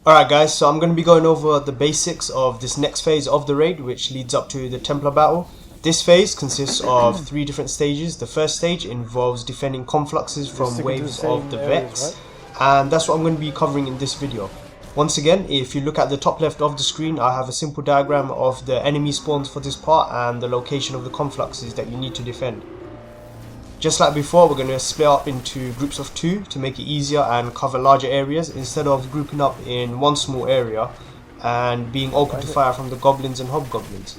Alright guys, so I'm going to be going over the basics of this next phase of the raid, which leads up to the Templar battle. This phase consists of 3 different stages. The first stage involves defending confluxes from waves of the Vex, and that's what I'm going to be covering in this video. Once again, if you look at the top left of the screen, I have a simple diagram of the enemy spawns for this part and the location of the confluxes that you need to defend. Just like before, we're going to split up into groups of 2 to make it easier and cover larger areas instead of grouping up in one small area and being open to fire from the goblins and hobgoblins.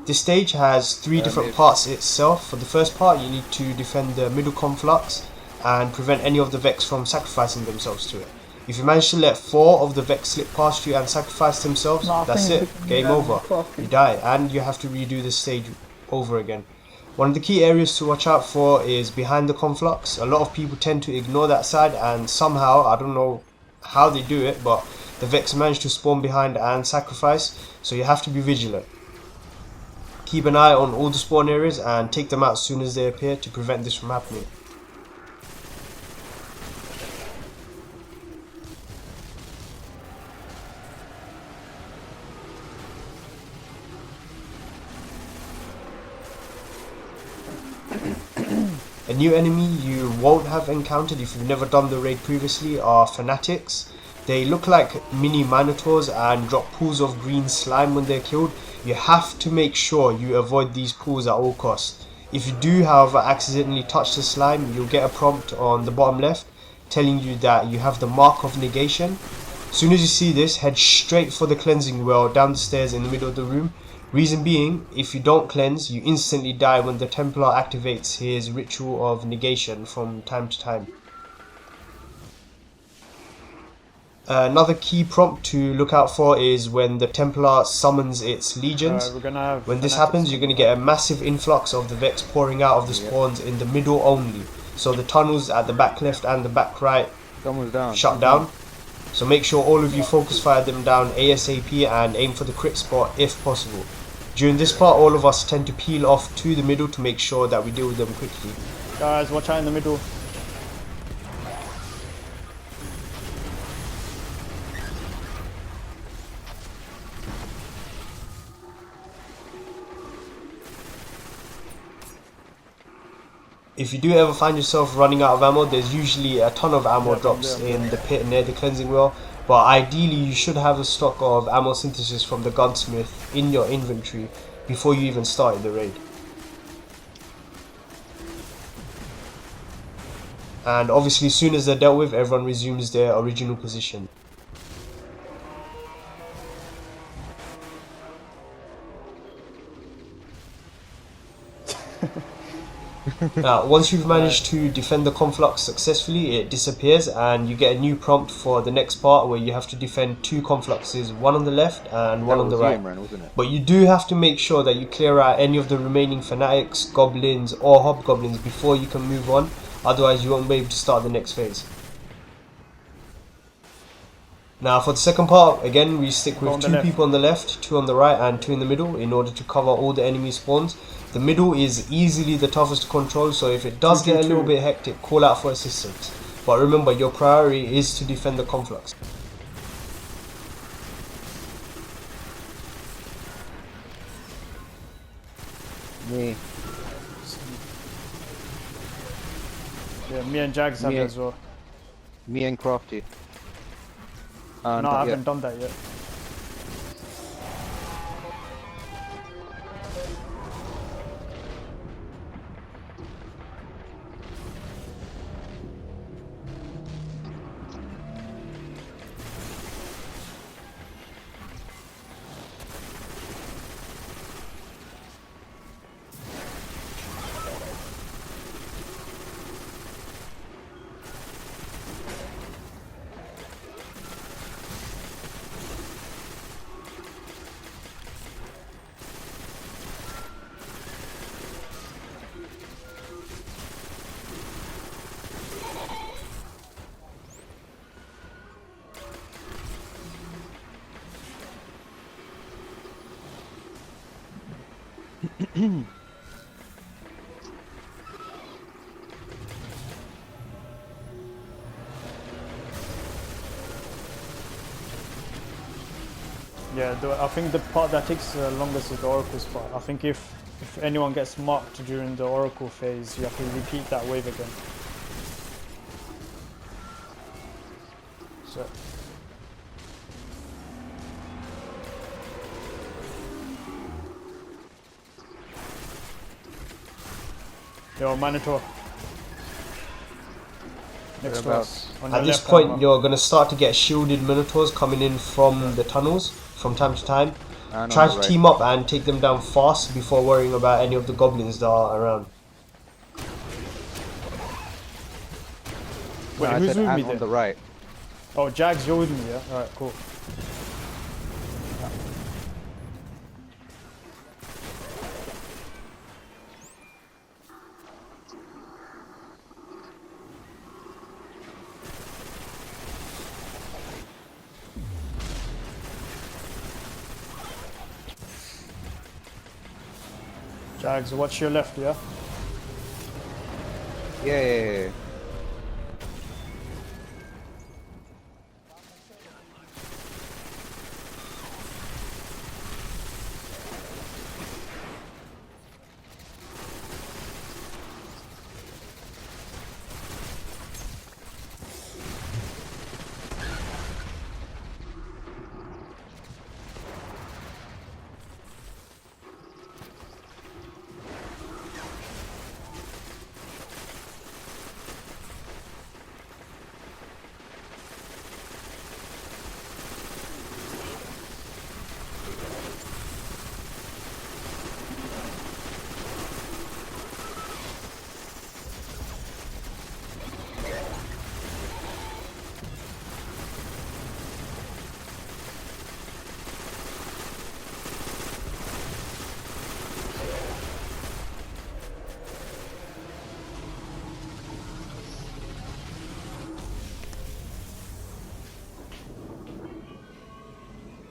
This stage has 3 different parts itself. For the first part, you need to defend the middle conflux and prevent any of the Vex from sacrificing themselves to it. If you manage to let 4 of the Vex slip past you and sacrifice themselves, that's it, game over. You die and you have to redo this stage over again. One of the key areas to watch out for is behind the conflux. A lot of people tend to ignore that side, and somehow, I don't know how they do it, but the Vex manage to spawn behind and sacrifice, so you have to be vigilant. Keep an eye on all the spawn areas and take them out as soon as they appear to prevent this from happening. A new enemy you won't have encountered if you've never done the raid previously are fanatics. They look like mini minotaurs and drop pools of green slime when they're killed. You have to make sure you avoid these pools at all costs. If you do, however, accidentally touch the slime, you'll get a prompt on the bottom left telling you that you have the mark of negation. As soon as you see this, head straight for the cleansing well down the stairs in the middle of the room. Reason being, if you don't cleanse, you instantly die when the Templar activates his ritual of negation from time to time. Another key prompt to look out for is when the Templar summons its legions. When this happens, you're going to get a massive influx of the Vex pouring out of the spawns in the middle only. So the tunnels at the back left and the back right shut down. So make sure all of you focus fire them down ASAP and aim for the crit spot if possible. During this part, all of us tend to peel off to the middle to make sure that we deal with them quickly. Guys, watch out in the middle. If you do ever find yourself running out of ammo, there's usually a ton of ammo drops in the pit near the cleansing well. But ideally, you should have a stock of ammo synthesis from the gunsmith in your inventory before you even start the raid. And obviously, as soon as they're dealt with, everyone resumes their original position. Now, once you've managed to defend the conflux successfully, it disappears and you get a new prompt for the next part where you have to defend 2 confluxes, one on the left and one on the right. But you do have to make sure that you clear out any of the remaining fanatics, goblins or hobgoblins before you can move on, otherwise you won't be able to start the next phase. Now for the second part, again we stick with 2 people on the left, 2 on the right and 2 in the middle in order to cover all the enemy spawns. The middle is easily the toughest to control, so if it does get a little bit hectic, call out for assistance. But remember, your priority is to defend the conflux. Me. Yeah, me and Jags have it as well. Me and Krafti. No, I haven't done that yet. Yeah, I think the part that takes the longest is the Oracle spot. I think if anyone gets marked during the Oracle phase, you have to repeat that wave again. So. Yo, Manitou. Next to us. At this point, you're going to start to get shielded Minotaurs coming in from the tunnels from time to time. Try to team up and take them down fast before worrying about any of the goblins that are around. Wait, who's with me then? On the right. Oh, Jags, you're with me, yeah? Alright, cool. Jags, watch your left, yeah? Yeah.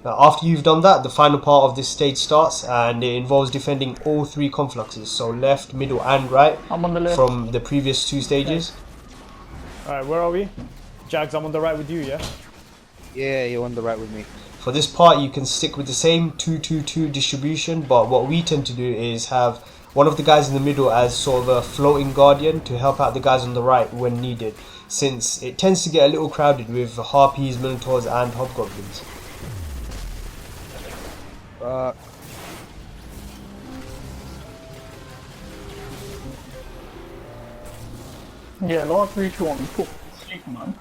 Now, after you've done that, the final part of this stage starts, and it involves defending all 3 confluxes, so left, middle and right, I'm on the left. from the previous 2 stages. Alright, where are we? Jags, I'm on the right with you, yeah? Yeah, you're on the right with me. For this part, you can stick with the same 2-2-2 distribution, but what we tend to do is have one of the guys in the middle as sort of a floating guardian to help out the guys on the right when needed, since it tends to get a little crowded with harpies, minotaurs and hobgoblins. Yeah, last 3, 2, 1, cool. Sleep, man.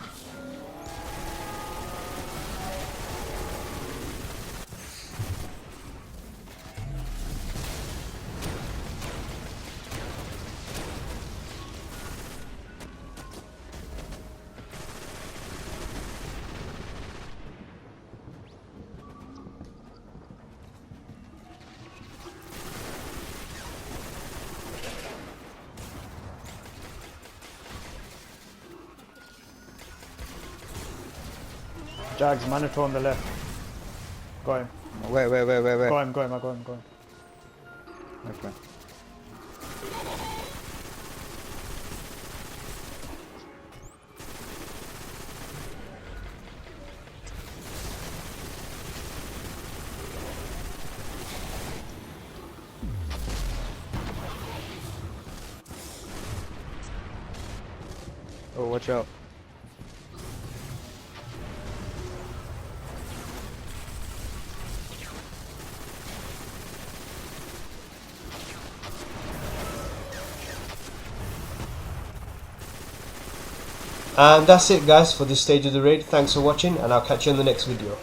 Jags, Manitou on the left. Got him. Where? Got him. Okay. Oh, watch out. And that's it guys for this stage of the raid. Thanks for watching, and I'll catch you in the next video.